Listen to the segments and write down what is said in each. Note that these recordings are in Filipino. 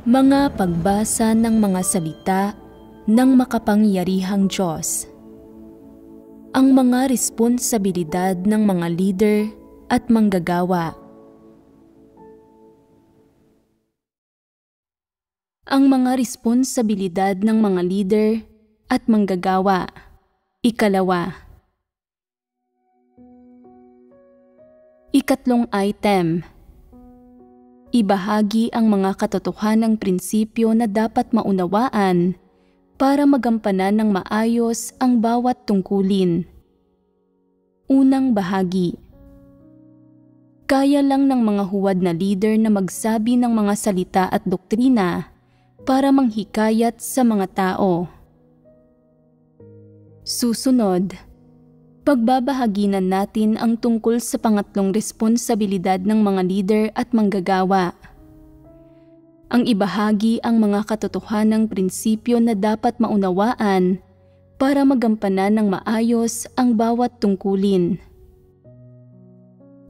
Mga pagbasa ng mga salita ng makapangyarihang Diyos. Ang mga responsibilidad ng mga leader at manggagawa. Ang mga responsibilidad ng mga leader at manggagawa. Ikalawa. Ikatlong item. Ibahagi ang mga katotohanang prinsipyo na dapat maunawaan para magampanan ng maayos ang bawat tungkulin. Unang bahagi. Kaya lang ng mga huwad na leader na magsabi ng mga salita at doktrina para manghikayat sa mga tao. Susunod, pagbabahaginan natin ang tungkol sa pangatlong responsibilidad ng mga leader at manggagawa. Ang ibahagi ang mga katotohanang prinsipyo na dapat maunawaan para magampanan ng maayos ang bawat tungkulin.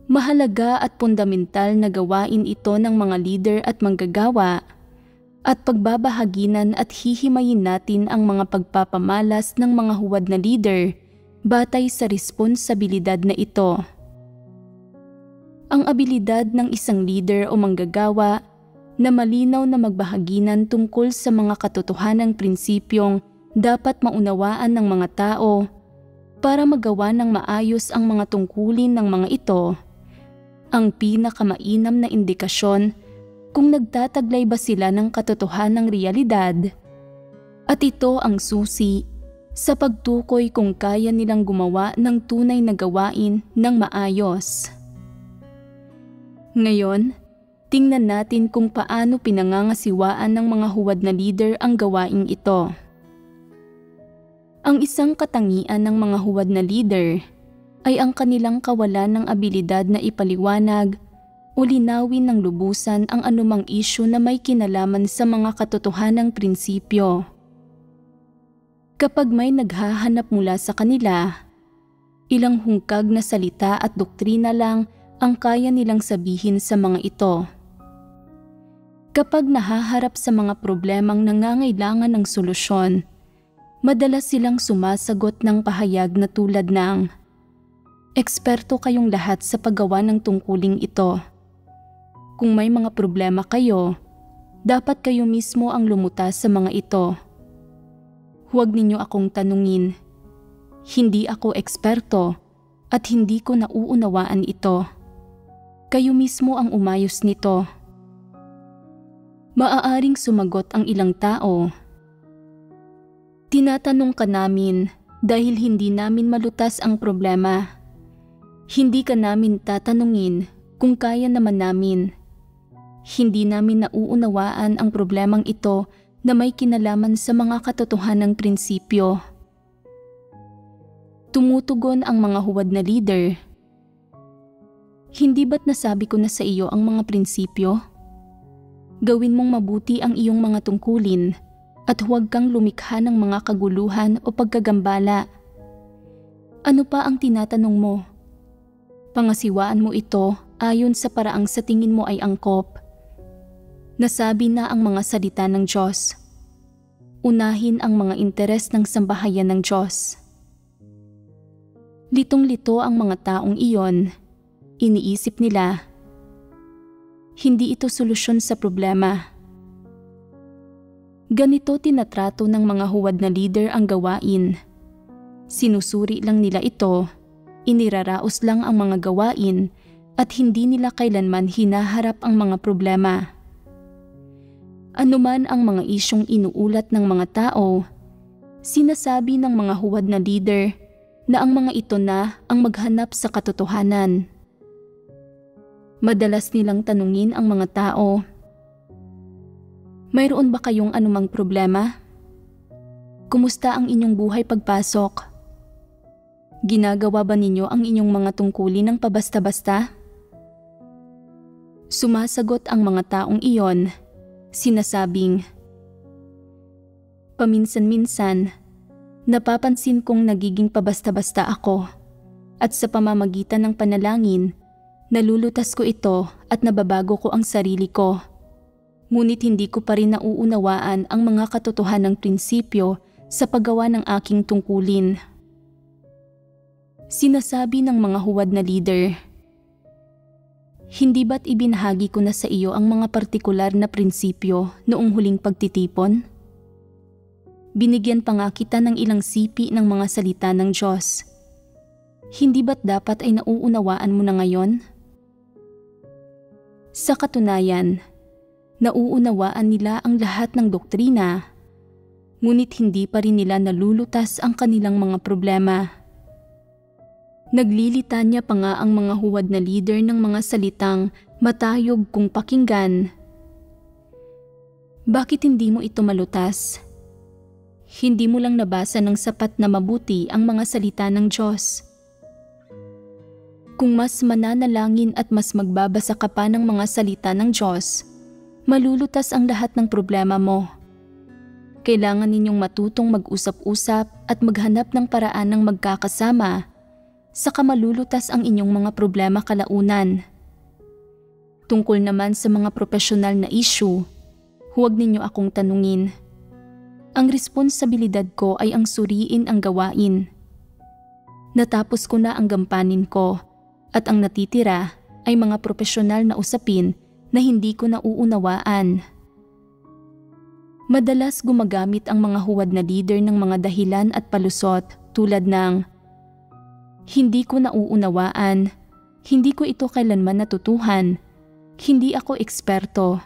Mahalaga at fundamental na gawain ito ng mga leader at manggagawa at pagbabahaginan at hihimayin natin ang mga pagpapamalas ng mga huwad na leader batay sa responsibilidad na ito. Ang abilidad ng isang leader o manggagawa na malinaw na magbahaginan tungkol sa mga katotohanang prinsipyong dapat maunawaan ng mga tao para magawa ng maayos ang mga tungkulin ng mga ito, ang pinakamainam na indikasyon kung nagtataglay ba sila ng katotohanang realidad. At ito ang susi sa pagtukoy kung kaya nilang gumawa ng tunay na gawain ng maayos. Ngayon, tingnan natin kung paano pinangangasiwaan ng mga huwad na leader ang gawaing ito. Ang isang katangian ng mga huwad na leader ay ang kanilang kawalan ng abilidad na ipaliwanag o linawin ng lubusan ang anumang isyu na may kinalaman sa mga katotohanang prinsipyo. Kapag may naghahanap mula sa kanila, ilang hungkag na salita at doktrina lang ang kaya nilang sabihin sa mga ito. Kapag nahaharap sa mga problemang nangangailangan ng solusyon, madalas silang sumasagot ng pahayag na tulad ng, "Eksperto kayong lahat sa paggawa ng tungkuling ito. Kung may mga problema kayo, dapat kayo mismo ang lumutas sa mga ito. Huwag ninyo akong tanungin. Hindi ako eksperto at hindi ko nauunawaan ito. Kayo mismo ang umayos nito." Maaaring sumagot ang ilang tao, "Tinatanong ka namin dahil hindi namin malutas ang problema. Hindi ka namin tatanungin kung kaya naman namin. Hindi namin nauunawaan ang problemang ito na may kinalaman sa mga katotohanang prinsipyo." Tumutugon ang mga huwad na leader, "Hindi ba't nasabi ko na sa iyo ang mga prinsipyo? Gawin mong mabuti ang iyong mga tungkulin at huwag kang lumikha ng mga kaguluhan o pagkagambala. Ano pa ang tinatanong mo? Pangasiwaan mo ito ayon sa paraang sa tingin mo ay angkop. Nasabi na ang mga salita ng Diyos. Unahin ang mga interes ng sambahayan ng Diyos." Litong-lito ang mga taong iyon. Iniisip nila, hindi ito solusyon sa problema. Ganito tinatrato ng mga huwad na leader ang gawain. Sinusuri lang nila ito, iniraraos lang ang mga gawain at hindi nila kailanman hinaharap ang mga problema. Anuman ang mga isyong inuulat ng mga tao, sinasabi ng mga huwad na leader na ang mga ito na ang maghanap sa katotohanan. Madalas nilang tanungin ang mga tao, "Mayroon ba kayong anumang problema? Kumusta ang inyong buhay pagpasok? Ginagawa ba ninyo ang inyong mga tungkulin ng pabasta-basta?" Sumasagot ang mga taong iyon, sinasabing, "Paminsan-minsan, napapansin kong nagiging pabasta-basta ako at sa pamamagitan ng panalangin, nalulutas ko ito at nababago ko ang sarili ko. Ngunit hindi ko pa rin nauunawaan ang mga katotohanang prinsipyo sa paggawa ng aking tungkulin. Sinasabi ng mga huwad na leader, "Hindi ba't ibinahagi ko na sa iyo ang mga partikular na prinsipyo noong huling pagtitipon? Binigyan pa nga kita ng ilang sipi ng mga salita ng Diyos. Hindi ba't dapat ay nauunawaan mo na ngayon?" Sa katunayan, nauunawaan nila ang lahat ng doktrina, ngunit hindi pa rin nila nalulutas ang kanilang mga problema. Naglilitanya pa nga ang mga huwad na leader ng mga salitang matayog kung pakinggan. Bakit hindi mo ito malutas? Hindi mo lang nabasa ng sapat na mabuti ang mga salita ng Diyos. Kung mas mananalangin at mas magbabasa ka pa ng mga salita ng Diyos, malulutas ang lahat ng problema mo. Kailangan ninyong matutong mag-usap-usap at maghanap ng paraan ng magkakasama, saka malulutas ang inyong mga problema kalaunan. Tungkol naman sa mga profesional na issue, huwag ninyo akong tanungin. Ang responsibilidad ko ay ang suriin ang gawain. Natapos ko na ang gampanin ko at ang natitira ay mga profesional na usapin na hindi ko nauunawaan. Madalas gumagamit ang mga huwad na leader ng mga dahilan at palusot tulad ng, "Hindi ko nauunawaan, hindi ko ito kailanman natutuhan, hindi ako eksperto,"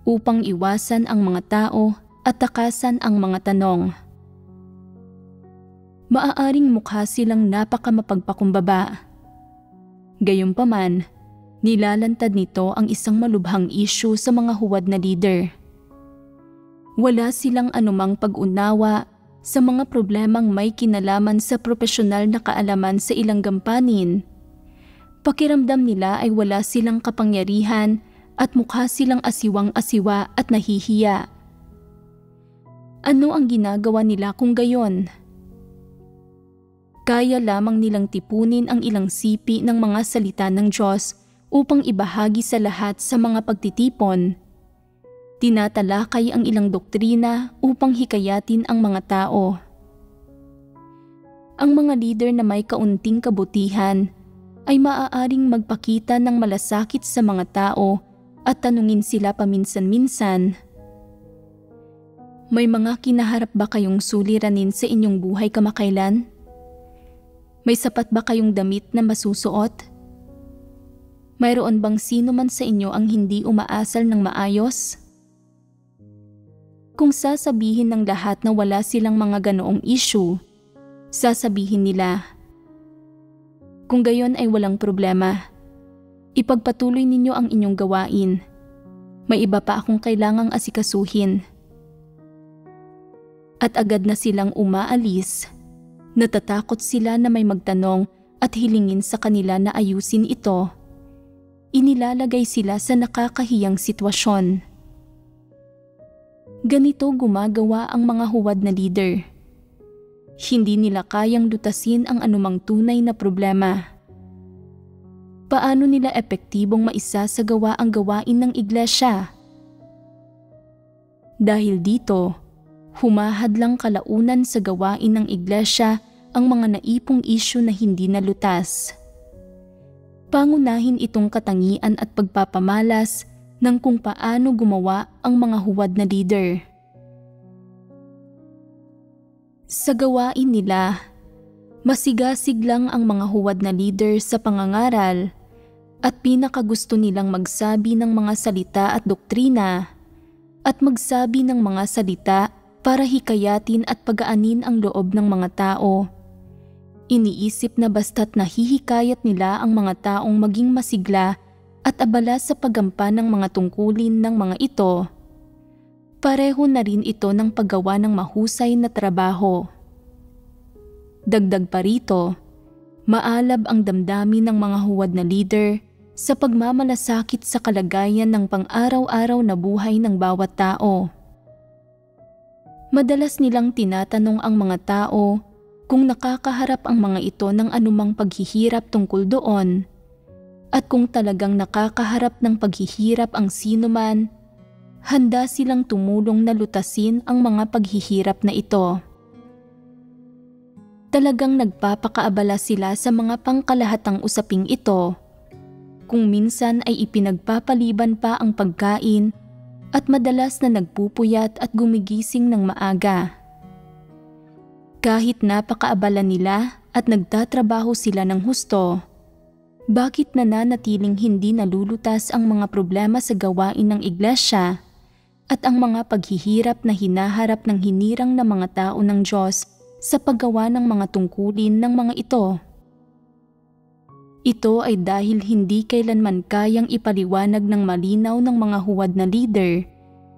upang iwasan ang mga tao at takasan ang mga tanong. Maaaring mukha silang napakamapagpakumbaba. Gayunpaman, nilalantad nito ang isang malubhang issue sa mga huwad na leader. Wala silang anumang pag-unawa sa mga problemang may kinalaman sa profesional na kaalaman sa ilang gampanin. Pakiramdam nila ay wala silang kapangyarihan at mukha silang asiwang-asiwa at nahihiya. Ano ang ginagawa nila kung gayon? Kaya lamang nilang tipunin ang ilang sipi ng mga salita ng Diyos upang ibahagi sa lahat sa mga pagtitipon. Tinatalakay ang ilang doktrina upang hikayatin ang mga tao. Ang mga leader na may kaunting kabutihan ay maaaring magpakita ng malasakit sa mga tao at tanungin sila paminsan-minsan, "May mga kinaharap ba kayong suliranin sa inyong buhay kamakailan? May sapat ba kayong damit na masusuot? Mayroon bang sino man sa inyo ang hindi umaasal ng maayos?" Kung sasabihin ng lahat na wala silang mga ganoong issue, sasabihin nila, "Kung gayon ay walang problema. Ipagpatuloy ninyo ang inyong gawain. May iba pa akong kailangang asikasuhin." At agad na silang umaalis. Natatakot sila na may magtanong at hilingin sa kanila na ayusin ito. Inilalagay sila sa nakakahiyang sitwasyon. Ganito gumagawa ang mga huwad na leader. Hindi nila kayang lutasin ang anumang tunay na problema. Paano nila epektibong maisasagawa ang gawain ng iglesia? Dahil dito, humahadlang kalaunan sa gawain ng iglesia ang mga naipong isyu na hindi nalutas. Pangunahin itong katangian at pagpapamalas ng kung paano gumawa ang mga huwad na leader. Sa gawain nila, masigasig lang ang mga huwad na leader sa pangangaral at pinakagusto nilang magsabi ng mga salita at doktrina at magsabi ng mga salita para hikayatin at pagaanin ang loob ng mga tao. Iniisip na basta't nahihikayat nila ang mga taong maging masigla at abala sa paggampan ng mga tungkulin ng mga ito, pareho na rin ito ng paggawa ng mahusay na trabaho. Dagdag pa rito, maalab ang damdamin ng mga huwad na leader sa pagmamalasakit sa kalagayan ng pang-araw-araw na buhay ng bawat tao. Madalas nilang tinatanong ang mga tao kung nakakaharap ang mga ito ng anumang paghihirap tungkol doon, at kung talagang nakakaharap ng paghihirap ang sinuman Handa silang tumulong na lutasin ang mga paghihirap na ito. Talagang nagpapakaabala sila sa mga pangkalahatang usaping ito. Kung minsan ay ipinagpapaliban pa ang pagkain at madalas na nagpupuyat at gumigising ng maaga. Kahit napakaabala nila at nagtatrabaho sila ng husto, bakit nananatiling hindi nalulutas ang mga problema sa gawain ng iglesia at ang mga paghihirap na hinaharap ng hinirang na mga tao ng Diyos sa paggawa ng mga tungkulin ng mga ito? Ito ay dahil hindi kailanman kayang ipaliwanag ng malinaw ng mga huwad na leader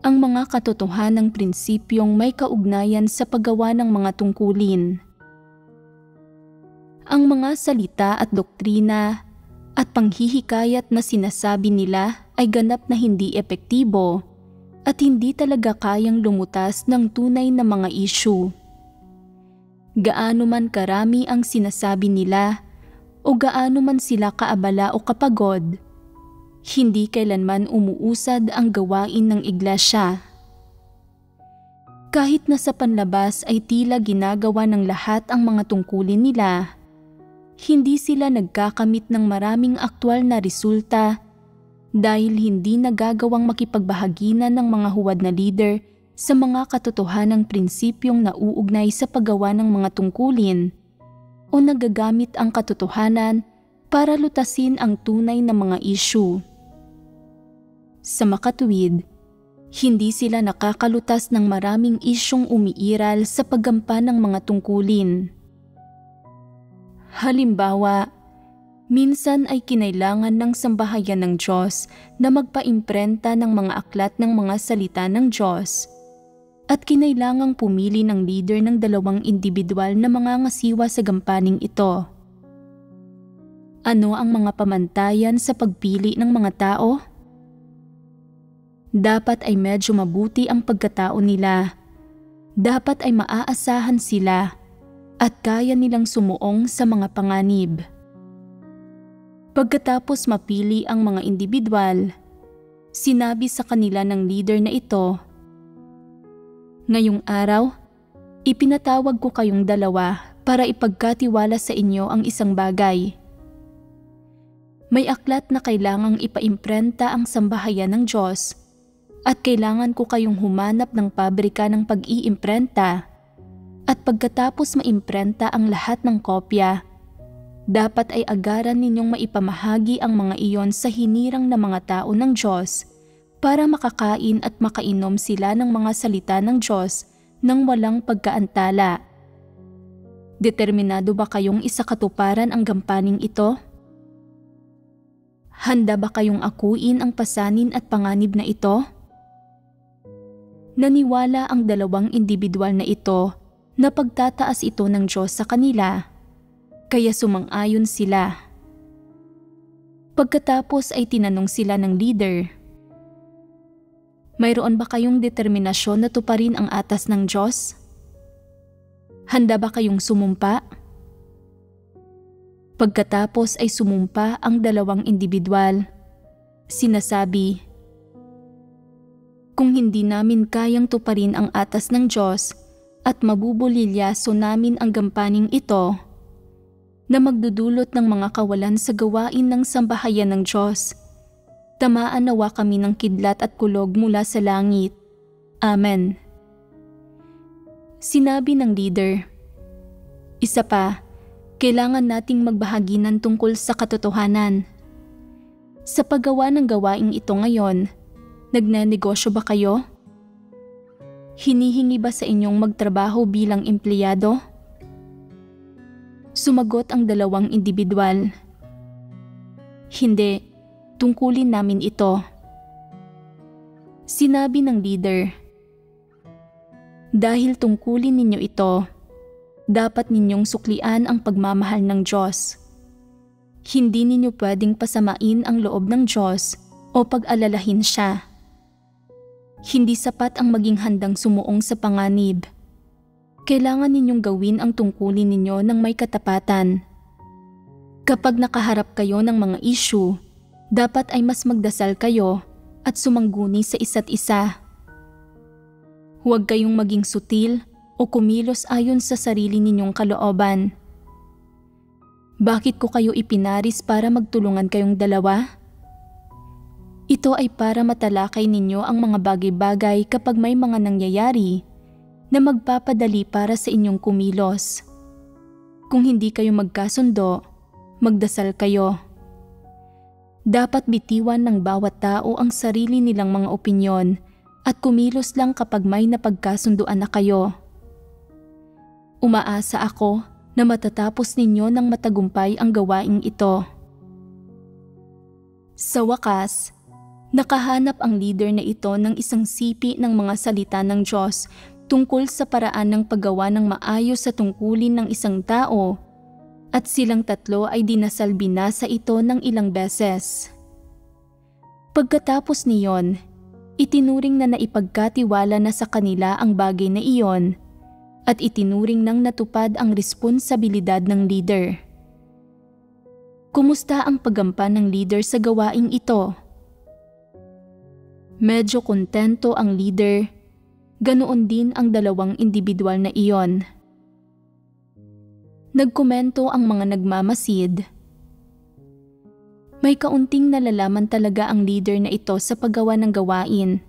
ang mga katotohanang prinsipyong may kaugnayan sa paggawa ng mga tungkulin. Ang mga salita at doktrina at panghihikayat na sinasabi nila ay ganap na hindi epektibo at hindi talaga kayang lumutas ng tunay na mga issue. Gaano man karami ang sinasabi nila o gaano man sila kaabala o kapagod, hindi kailanman umuusad ang gawain ng iglesia. Kahit na sa panlabas ay tila ginagawa ng lahat ang mga tungkulin nila, hindi sila nagkakamit ng maraming aktwal na resulta dahil hindi nagagawang makipagbahaginan ng mga huwad na leader sa mga katotohanang prinsipyong nauugnay sa paggawa ng mga tungkulin o nagagamit ang katotohanan para lutasin ang tunay na mga issue. Sa makatuwid, hindi sila nakakalutas ng maraming isyong umiiral sa paggampan ng mga tungkulin. Halimbawa, minsan ay kinailangan ng sambahayan ng Diyos na magpaimprenta ng mga aklat ng mga salita ng Diyos at kinailangang pumili ng leader ng 2 individual na mga ngasiwa sa gampaning ito. Ano ang mga pamantayan sa pagpili ng mga tao? Dapat ay medyo mabuti ang pagkatao nila. Dapat ay maaasahan sila at kaya nilang sumuong sa mga panganib. Pagkatapos mapili ang mga individual, sinabi sa kanila ng leader na ito, "Ngayong araw, ipinatawag ko kayong 2 para ipagkatiwala sa inyo ang isang bagay. May aklat na kailangang ipaimprenta ang sambahayan ng Diyos at kailangan ko kayong humanap ng pabrika ng pag-iimprenta at pagkatapos maimprenta ang lahat ng kopya, dapat ay agaran ninyong maipamahagi ang mga iyon sa hinirang na mga tao ng Diyos para makakain at makainom sila ng mga salita ng Diyos nang walang pagkaantala. Determinado ba kayong isakatuparan ang gampaning ito? Handa ba kayong akuin ang pasanin at panganib na ito?" Naniwala ang 2 individual na ito na pagtataas ito ng Diyos sa kanila, kaya sumang-ayon sila. Pagkatapos ay tinanong sila ng leader, "Mayroon ba kayong determinasyon na tuparin ang atas ng Diyos? Handa ba kayong sumumpa?" Pagkatapos ay sumumpa ang 2 individual. Sinasabi, "Kung hindi namin kayang tuparin ang atas ng Diyos at mabubulilyaso namin ang gampaning ito na magdudulot ng mga kawalan sa gawain ng sambahayan ng Diyos, tamaan nawa kami ng kidlat at kulog mula sa langit. Amen." Sinabi ng leader, "Isa pa, kailangan nating magbahaginan tungkol sa katotohanan. Sa paggawa ng gawaing ito ngayon, nagnenegosyo ba kayo? Hinihingi ba sa inyong magtrabaho bilang empleyado?" Sumagot ang 2 individual, "Hindi, tungkulin namin ito." Sinabi ng leader, "Dahil tungkulin ninyo ito, dapat ninyong suklian ang pagmamahal ng Diyos. Hindi ninyo pwedeng pasamain ang loob ng Diyos o pag-alalahin siya. Hindi sapat ang maging handang sumuong sa panganib. Kailangan ninyong gawin ang tungkulin ninyo ng may katapatan. Kapag nakaharap kayo ng mga issue, dapat ay mas magdasal kayo at sumangguni sa isa't isa. Huwag kayong maging sutil o kumilos ayon sa sarili ninyong kalooban. Bakit ko kayo ipinaris para magtulungan kayong dalawa? Ito ay para matalakay ninyo ang mga bagay-bagay kapag may mga nangyayari na magpapadali para sa inyong kumilos. Kung hindi kayo magkasundo, magdasal kayo. Dapat bitiwan ng bawat tao ang sarili nilang mga opinyon at kumilos lang kapag may napagkasunduan na kayo. Umaasa ako na matatapos ninyo ng matagumpay ang gawaing ito. Sa wakas, nakahanap ang leader na ito ng isang sipi ng mga salita ng Diyos tungkol sa paraan ng paggawa ng maayos sa tungkulin ng isang tao, at silang tatlo ay dinasal binasa ito ng ilang beses. Pagkatapos niyon, itinuring na naipagkatiwala na sa kanila ang bagay na iyon at itinuring nang natupad ang responsibilidad ng leader. Kumusta ang paggampan ng leader sa gawaing ito? Medyo kontento ang leader, ganoon din ang dalawang individual na iyon. Nagkomento ang mga nagmamasid. May kaunting nalalaman talaga ang leader na ito sa paggawa ng gawain.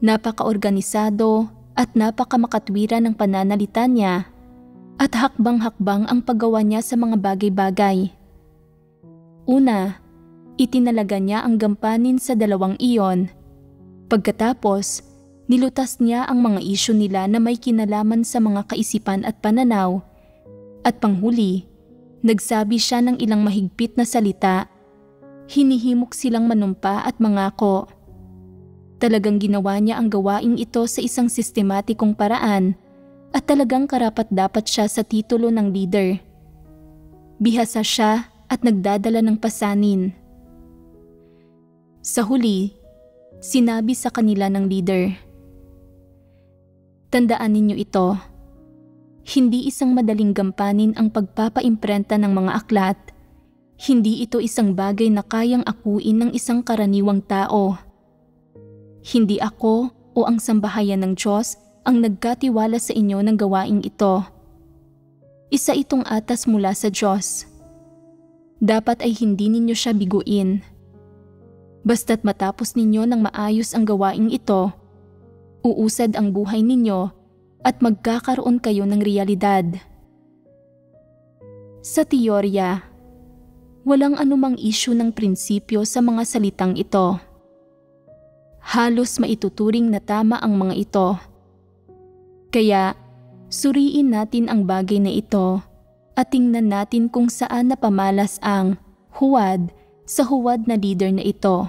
Napaka-organisado at napakamakatwira ng pananalita niya at hakbang-hakbang ang paggawa niya sa mga bagay-bagay. Una, itinalaga niya ang gampanin sa dalawang iyon. Pagkatapos, nilutas niya ang mga isyu nila na may kinalaman sa mga kaisipan at pananaw. At panghuli, nagsabi siya ng ilang mahigpit na salita. Hinihimok silang manumpa at mangako. Talagang ginawa niya ang gawaing ito sa isang sistematikong paraan at talagang karapat-dapat siya sa titulo ng leader. Bihasa siya at nagdadala ng pasanin. Sa huli, sinabi sa kanila ng leader, "Tandaan ninyo ito, hindi isang madaling gampanin ang pagpapaimprenta ng mga aklat. Hindi ito isang bagay na kayang akuin ng isang karaniwang tao. Hindi ako o ang sambahayan ng Diyos ang nagkatiwala sa inyo ng gawaing ito. Isa itong atas mula sa Diyos. Dapat ay hindi ninyo siya biguin. Basta't matapos ninyo ng maayos ang gawaing ito, uusad ang buhay ninyo at magkakaroon kayo ng realidad." Sa teorya, walang anumang isyu ng prinsipyo sa mga salitang ito. Halos maituturing na tama ang mga ito. Kaya, suriin natin ang bagay na ito at tingnan natin kung saan napamalas ang huwad sa huwad na leader na ito.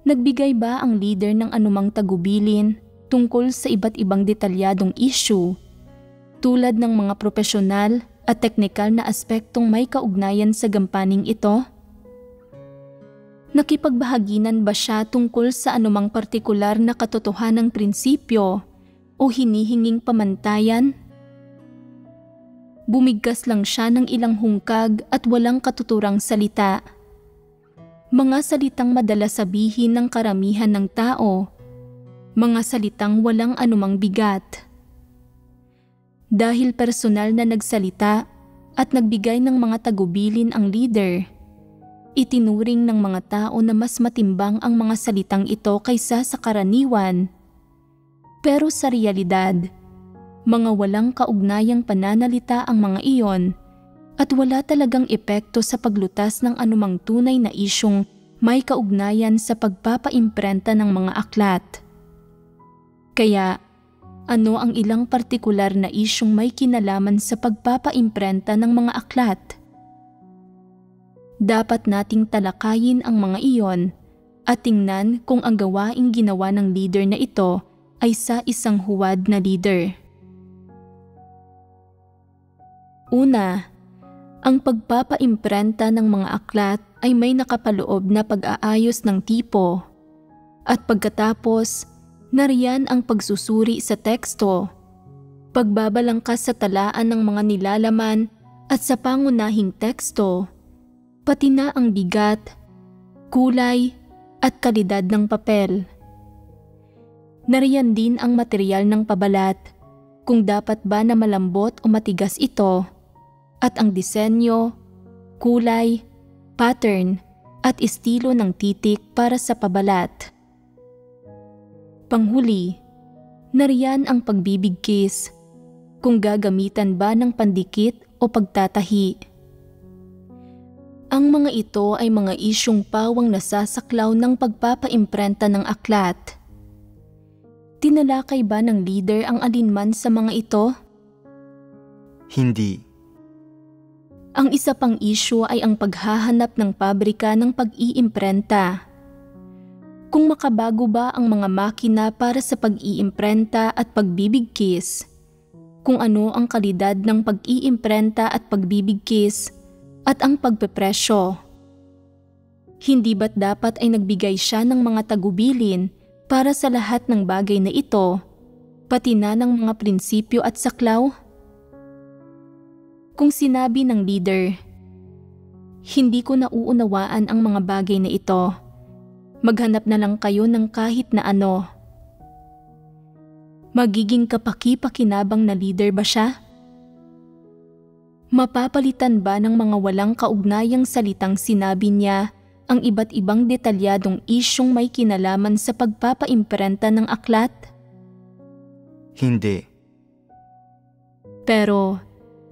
Nagbigay ba ang leader ng anumang tagubilin tungkol sa iba't ibang detalyadong issue tulad ng mga profesional at teknikal na aspektong may kaugnayan sa gampaning ito? Nakipagbahaginan ba siya tungkol sa anumang partikular na katotohanang prinsipyo o hinihinging pamantayan? Bumigkas lang siya ng ilang hungkag at walang katuturang salita. Mga salitang madalas sabihin ng karamihan ng tao. Mga salitang walang anumang bigat. Dahil personal na nagsalita at nagbigay ng mga tagubilin ang leader, itinuring ng mga tao na mas matimbang ang mga salitang ito kaysa sa karaniwan. Pero sa realidad, mga walang kaugnayang pananalita ang mga iyon at wala talagang epekto sa paglutas ng anumang tunay na isyung may kaugnayan sa pagpapaimprenta ng mga aklat. Kaya, ano ang ilang partikular na isyung may kinalaman sa pagpapaimprenta ng mga aklat? Dapat nating talakayin ang mga iyon at tingnan kung ang gawaing ginawa ng leader na ito ay sa isang huwad na leader. Una, ang pagpapaimprenta ng mga aklat ay may nakapaloob na pag-aayos ng tipo. At pagkatapos, nariyan ang pagsusuri sa teksto, pagbabalangkas sa talaan ng mga nilalaman at sa pangunahing teksto, pati na ang bigat, kulay at kalidad ng papel. Nariyan din ang materyal ng pabalat, kung dapat ba na malambot o matigas ito, at ang disenyo, kulay, pattern, at estilo ng titik para sa pabalat. Panghuli, nariyan ang pagbibigkis, kung gagamitan ba ng pandikit o pagtatahi. Ang mga ito ay mga isyong pawang nasasaklaw ng pagpapaimprenta ng aklat. Tinalakay ba ng leader ang alinman sa mga ito? Hindi. Ang isa pang isyu ay ang paghahanap ng pabrika ng pag-iimprenta. Kung makabago ba ang mga makina para sa pag-iimprenta at pagbibigkis, kung ano ang kalidad ng pag-iimprenta at pagbibigkis, at ang pagpepresyo. Hindi ba't dapat ay nagbigay siya ng mga tagubilin para sa lahat ng bagay na ito, pati na ng mga prinsipyo at saklaw? Kung sinabi ng leader, "Hindi ko nauunawaan ang mga bagay na ito. Maghanap na lang kayo ng kahit na ano." Magiging kapaki-pakinabang na leader ba siya? Mapapalitan ba ng mga walang kaugnayang salitang sinabi niya ang iba't ibang detalyadong isyong may kinalaman sa pagpapaimprenta ng aklat? Hindi. Pero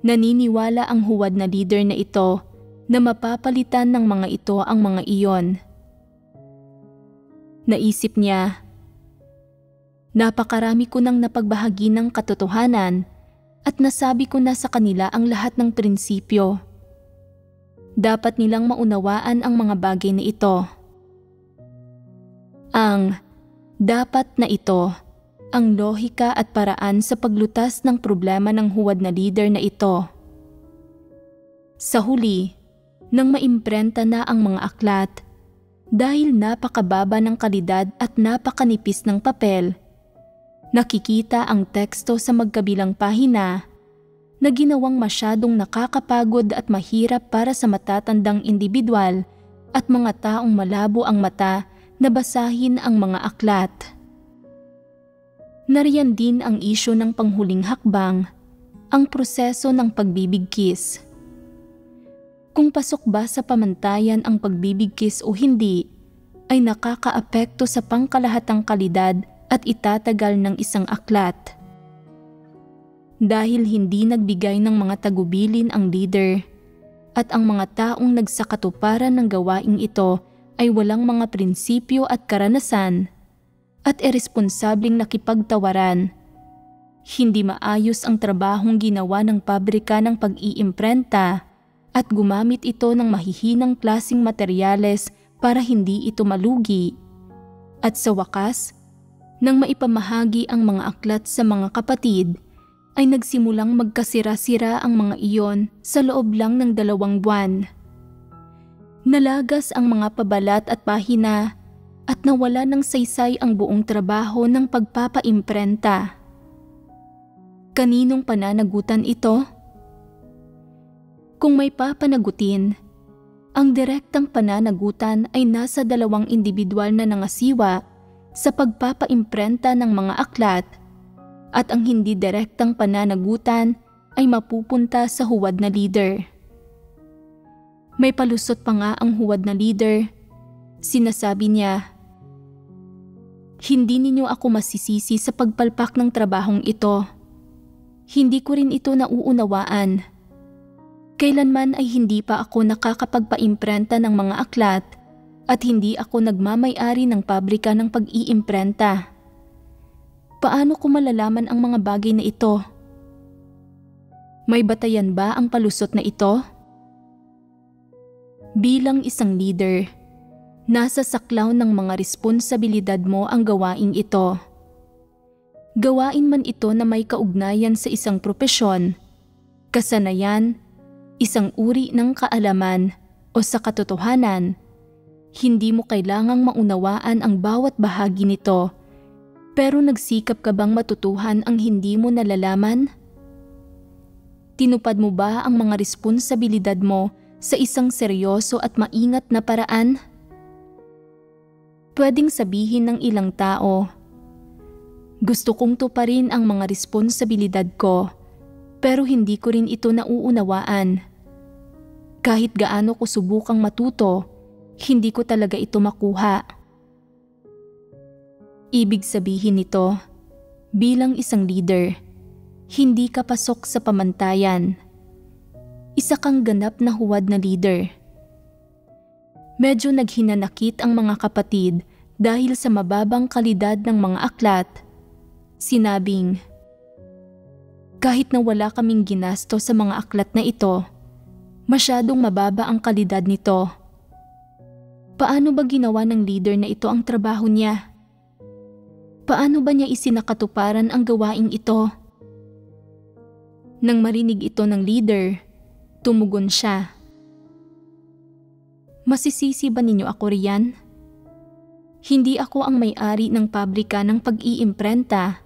naniniwala ang huwad na leader na ito na mapapalitan ng mga ito ang mga iyon. Naisip niya, napakarami ko nang napagbahagi ng katotohanan at nasabi ko na sa kanila ang lahat ng prinsipyo. Dapat nilang maunawaan ang mga bagay na ito. Ang dapat na ito, ang lohika at paraan sa paglutas ng problema ng huwad na leader na ito. Sa huli, nang maimprenta na ang mga aklat, dahil napakababa ng kalidad at napakanipis ng papel, nakikita ang teksto sa magkabilang pahina na ginawang masyadong nakakapagod at mahirap para sa matatandang individual at mga taong malabo ang mata na basahin ang mga aklat. Nariyan din ang isyu ng panghuling hakbang, ang proseso ng pagbibigkis. Kung pasok ba sa pamantayan ang pagbibigkis o hindi, ay nakakaapekto sa pangkalahatang kalidad at itatagal ng isang aklat. Dahil hindi nagbigay ng mga tagubilin ang leader at ang mga taong nagsakatuparan ng gawaing ito ay walang mga prinsipyo at karanasan at irresponsableng nakipagtawaran, hindi maayos ang trabahong ginawa ng pabrika ng pag-iimprenta at gumamit ito ng mahihinang klasing materyales para hindi ito malugi. At sa wakas, nang maipamahagi ang mga aklat sa mga kapatid, ay nagsimulang magkasira-sira ang mga iyon sa loob lang ng 2 buwan. Nalagas ang mga pabalat at pahina at nawala ng saysay ang buong trabaho ng pagpapaimprenta. Kaninong pananagutan ito? Kung may papanagutin, ang direktang pananagutan ay nasa 2 individual na nangasiwa sa pagpapaimprenta ng mga aklat at ang hindi direktang pananagutan ay mapupunta sa huwad na leader. May palusot pa nga ang huwad na leader. Sinasabi niya, "Hindi ninyo ako masisisi sa pagpalpak ng trabahong ito. Hindi ko rin ito nauunawaan. Kailanman ay hindi pa ako nakakapagpaimprenta ng mga aklat at hindi ako nagmamay-ari ng pabrika ng pag-iimprenta. Paano ko malalaman ang mga bagay na ito? May batayan ba ang palusot na ito?" Bilang isang leader, nasa saklaw ng mga responsibilidad mo ang gawaing ito. Gawain man ito na may kaugnayan sa isang propesyon, kasanayan, isang uri ng kaalaman o sa katotohanan, hindi mo kailangang maunawaan ang bawat bahagi nito, pero nagsikap ka bang matutuhan ang hindi mo nalalaman? Tinupad mo ba ang mga responsibilidad mo sa isang seryoso at maingat na paraan? Pwedeng sabihin ng ilang tao, gusto kong tuparin ang mga responsibilidad ko, pero hindi ko rin ito nauunawaan. Kahit gaano ko subukang matuto, hindi ko talaga ito makuha. Ibig sabihin nito, bilang isang leader, hindi ka pasok sa pamantayan. Isa kang ganap na huwad na leader. Medyo naghinanakit ang mga kapatid dahil sa mababang kalidad ng mga aklat. Sinabing, kahit na wala kaming ginasto sa mga aklat na ito, masyadong mababa ang kalidad nito. Paano ba ginawa ng leader na ito ang trabaho niya? Paano ba niya isinakatuparan ang gawaing ito? Nang marinig ito ng leader, tumugon siya. Masisisi ba ninyo ako riyan? Hindi ako ang may-ari ng pabrika ng pag-iimprenta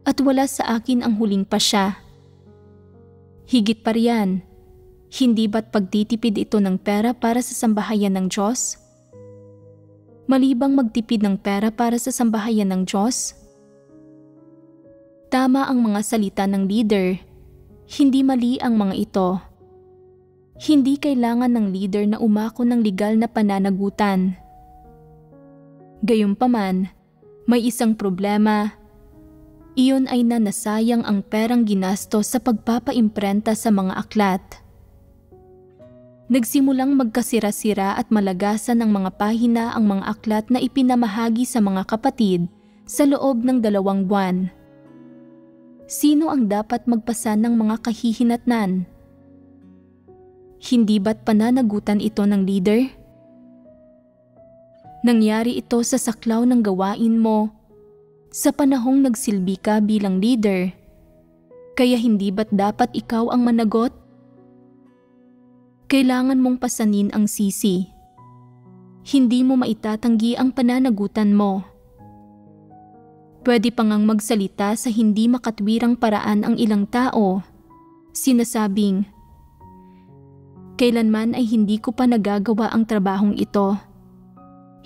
at wala sa akin ang huling pasya. Higit pa riyan, hindi ba't pagtitipid ito ng pera para sa sambahayan ng Diyos? Mali bang magtipid ng pera para sa sambahayan ng Diyos? Tama ang mga salita ng leader, hindi mali ang mga ito. Hindi kailangan ng leader na umako ng legal na pananagutan. Gayunpaman, may isang problema. Iyon ay na nasayang ang perang ginastos sa pagpapaimprenta sa mga aklat. Nagsimulang magkasira-sira at malagasan ng mga pahina ang mga aklat na ipinamahagi sa mga kapatid sa loob ng 2 buwan. Sino ang dapat magpasa ng mga kahihinatnan? Hindi ba't pananagutan ito ng leader? Nangyari ito sa saklaw ng gawain mo sa panahong nagsilbi ka bilang leader, kaya hindi ba't dapat ikaw ang managot? Kailangan mong pasanin ang sisi. Hindi mo maitatanggi ang pananagutan mo. Pwede pa ngang magsalita sa hindi makatwirang paraan ang ilang tao. Sinasabing, kailanman ay hindi ko pa nagagawa ang trabahong ito.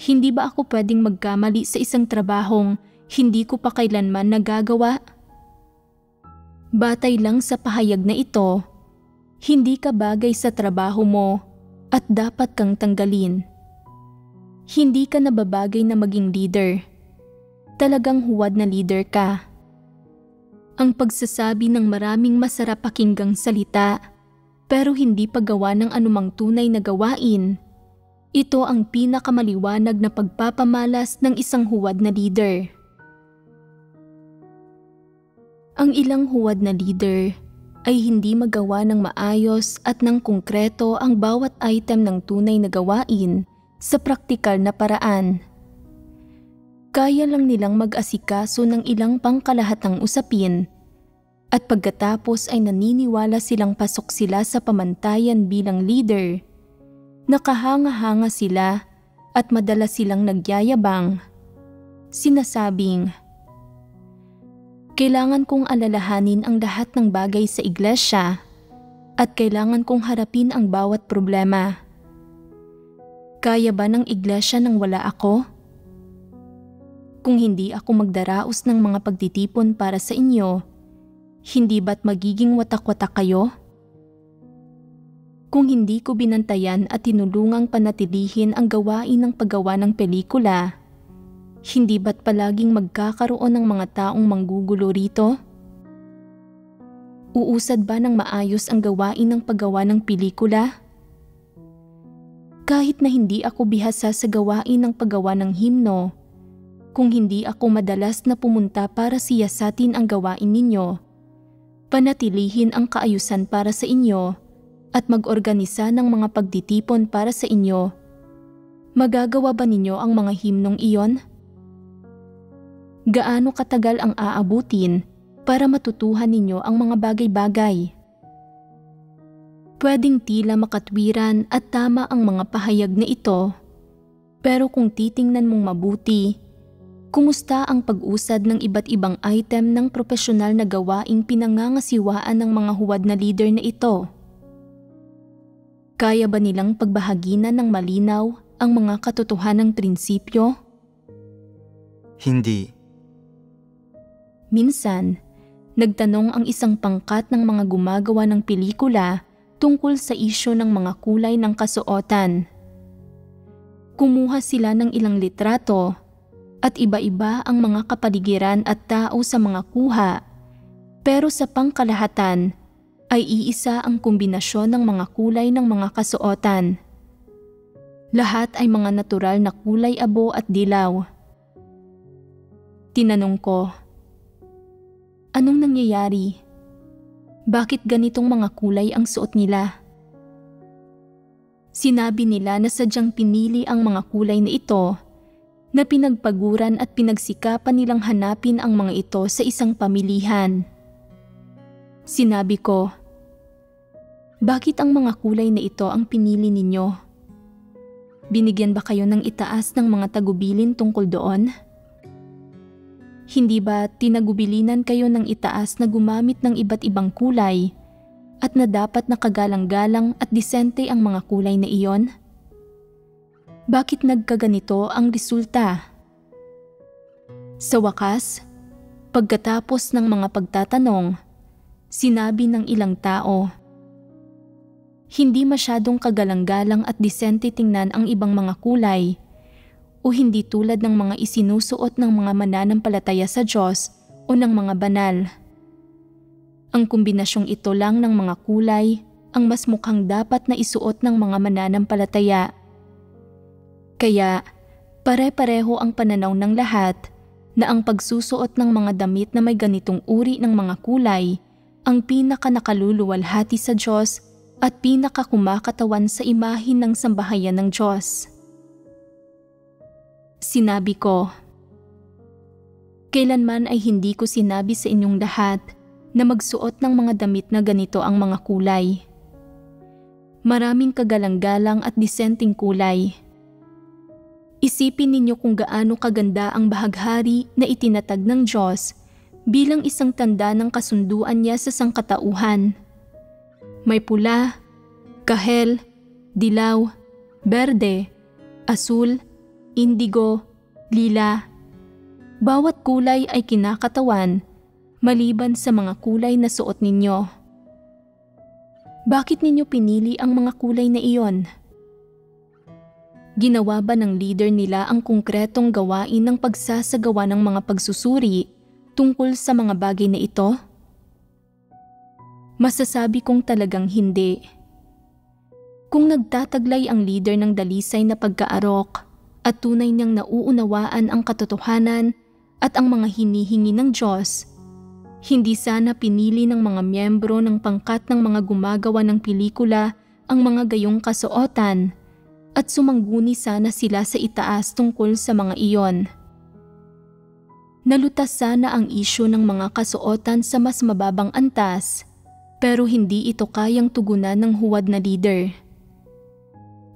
Hindi ba ako pwedeng magkamali sa isang trabahong hindi ko pa kailanman nagagawa? Batay lang sa pahayag na ito, hindi ka bagay sa trabaho mo at dapat kang tanggalin. Hindi ka nababagay na maging leader. Talagang huwad na leader ka. Ang pagsasabi ng maraming masarap pakinggang salita pero hindi paggawa ng anumang tunay na gawain, ito ang pinakamaliwanag na pagpapamalas ng isang huwad na leader. Ang ilang huwad na leader ay hindi magawa ng maayos at ng konkreto ang bawat item ng tunay na gawain sa praktikal na paraan. Kaya lang nilang mag-asikaso ng ilang pangkalahatang usapin at pagkatapos ay naniniwala silang pasok sila sa pamantayan bilang leader. Nakahanga-hanga sila at madalas silang nagyayabang. Sinasabing, kailangan kong alalahanin ang lahat ng bagay sa iglesia at kailangan kong harapin ang bawat problema. Kaya ba ng iglesia nang wala ako? Kung hindi ako magdaraos ng mga pagtitipon para sa inyo, hindi ba't magiging watak-watak kayo? Kung hindi ko binantayan at tinulungang panatilihin ang gawain ng paggawa ng pelikula, hindi ba't palaging magkakaroon ng mga taong manggugulo rito? Uusad ba ng maayos ang gawain ng paggawa ng pelikula? Kahit na hindi ako bihasa sa gawain ng paggawa ng himno, kung hindi ako madalas na pumunta para siyasatin ang gawain ninyo, panatilihin ang kaayusan para sa inyo, at mag-organisa ng mga pagtitipon para sa inyo, magagawa ba ninyo ang mga himnong iyon? Gaano katagal ang aabutin para matutuhan ninyo ang mga bagay-bagay? Pwedeng tila makatwiran at tama ang mga pahayag na ito, pero kung titingnan mong mabuti, kumusta ang pag-usad ng iba't ibang item ng propesyonal na gawaing pinangangasiwaan ng mga huwad na leader na ito? Kaya ba nilang pagbahaginan ng malinaw ang mga katotohanang prinsipyo? Hindi. Minsan, nagtanong ang isang pangkat ng mga gumagawa ng pelikula tungkol sa isyu ng mga kulay ng kasuotan. Kumuha sila ng ilang litrato at iba-iba ang mga kapaligiran at tao sa mga kuha, pero sa pangkalahatan ay iisa ang kombinasyon ng mga kulay ng mga kasuotan. Lahat ay mga natural na kulay abo at dilaw. Tinanong ko, anong nangyayari? Bakit ganitong mga kulay ang suot nila? Sinabi nila na sadyang pinili ang mga kulay na ito na pinagpaguran at pinagsikapan nilang hanapin ang mga ito sa isang pamilihan. Sinabi ko, bakit ang mga kulay na ito ang pinili ninyo? Binigyan ba kayo ng itaas ng mga tagubilin tungkol doon? Hindi ba tinagubilinan kayo ng itaas na gumamit ng iba't ibang kulay at na dapat nakagalang-galang at disente ang mga kulay na iyon? Bakit nagkaganito ang resulta? Sa wakas, pagkatapos ng mga pagtatanong, sinabi ng ilang tao, hindi masyadong kagalang-galang at disente tingnan ang ibang mga kulay o hindi tulad ng mga isinusuot ng mga mananampalataya sa Diyos o ng mga banal. Ang kombinasyong ito lang ng mga kulay ang mas mukhang dapat na isuot ng mga mananampalataya. Kaya, pare-pareho ang pananaw ng lahat na ang pagsusuot ng mga damit na may ganitong uri ng mga kulay ang pinaka-nakaluluwalhati sa Diyos at pinaka-kumakatawan sa imahin ng sambahayan ng Diyos. Sinabi ko, kailanman ay hindi ko sinabi sa inyong lahat na magsuot ng mga damit na ganito ang mga kulay. Maraming kagalang-galang at disenteng kulay. Isipin ninyo kung gaano kaganda ang bahaghari na itinatag ng Diyos bilang isang tanda ng kasunduan niya sa sangkatauhan. May pula, kahel, dilaw, berde, asul, indigo, lila. Bawat kulay ay kinakatawan maliban sa mga kulay na suot ninyo. Bakit ninyo pinili ang mga kulay na iyon? Ginawa ba ng leader nila ang konkretong gawain ng pagsasagawa ng mga pagsusuri tungkol sa mga bagay na ito? Masasabi kong talagang hindi. Kung nagtataglay ang leader ng dalisay na pagkaarok at tunay niyang nauunawaan ang katotohanan at ang mga hinihingi ng Diyos, hindi sana pinili ng mga miyembro ng pangkat ng mga gumagawa ng pelikula ang mga gayong kasuotan at sumangguni sana sila sa itaas tungkol sa mga iyon. Nalutas sana ang isyu ng mga kasuotan sa mas mababang antas, pero hindi ito kayang tugunan ng huwad na leader.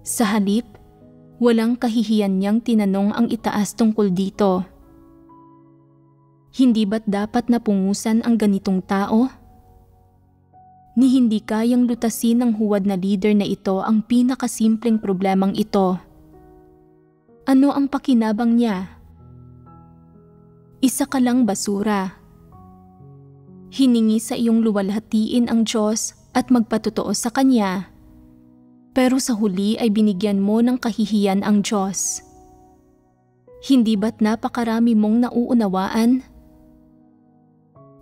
Sa halip, walang kahihiyan niyang tinanong ang itaas tungkol dito. Hindi ba't dapat napungusan ang ganitong tao? Ni hindi kayang lutasin ng huwad na leader na ito ang pinakasimpleng problemang ito. Ano ang pakinabang niya? Isa ka lang basura. Hiningi sa iyong luwalhatiin ang Diyos at magpatotoo sa Kanya, pero sa huli ay binigyan mo ng kahihiyan ang Diyos. Hindi ba't napakarami mong nauunawaan?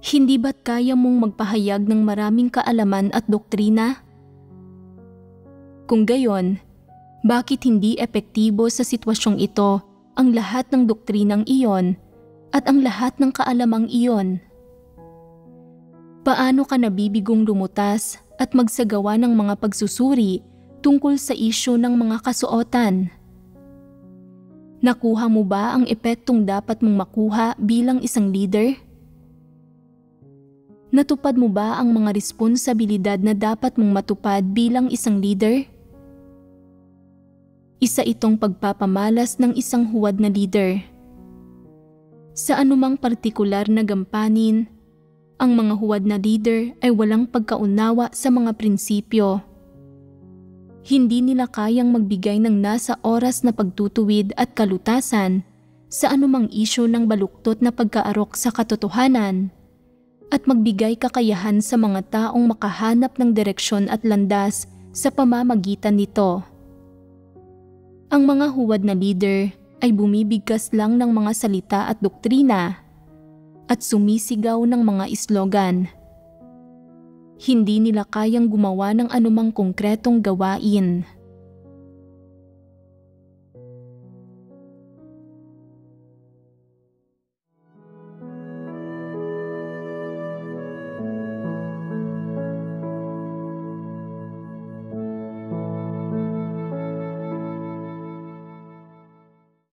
Hindi ba't kaya mong magpahayag ng maraming kaalaman at doktrina? Kung gayon, bakit hindi epektibo sa sitwasyong ito ang lahat ng doktrinang iyon at ang lahat ng kaalamang iyon? Paano ka nabibigong lumutas at magsagawa ng mga pagsusuri tungkol sa isyu ng mga kasuotan? Nakuha mo ba ang epektong dapat mong makuha bilang isang leader? Natupad mo ba ang mga responsibilidad na dapat mong matupad bilang isang leader? Isa itong pagpapamalas ng isang huwad na leader. Sa anumang partikular na gampanin, ang mga huwad na leader ay walang pagkaunawa sa mga prinsipyo. Hindi nila kayang magbigay ng nasa oras na pagtutuwid at kalutasan sa anumang isyu ng baluktot na pagkaarok sa katotohanan at magbigay kakayahan sa mga taong makahanap ng direksyon at landas sa pamamagitan nito. Ang mga huwad na leader ay bumibigkas lang ng mga salita at doktrina at sumisigaw ng mga islogan. Hindi nila kayang gumawa ng anumang konkretong gawain.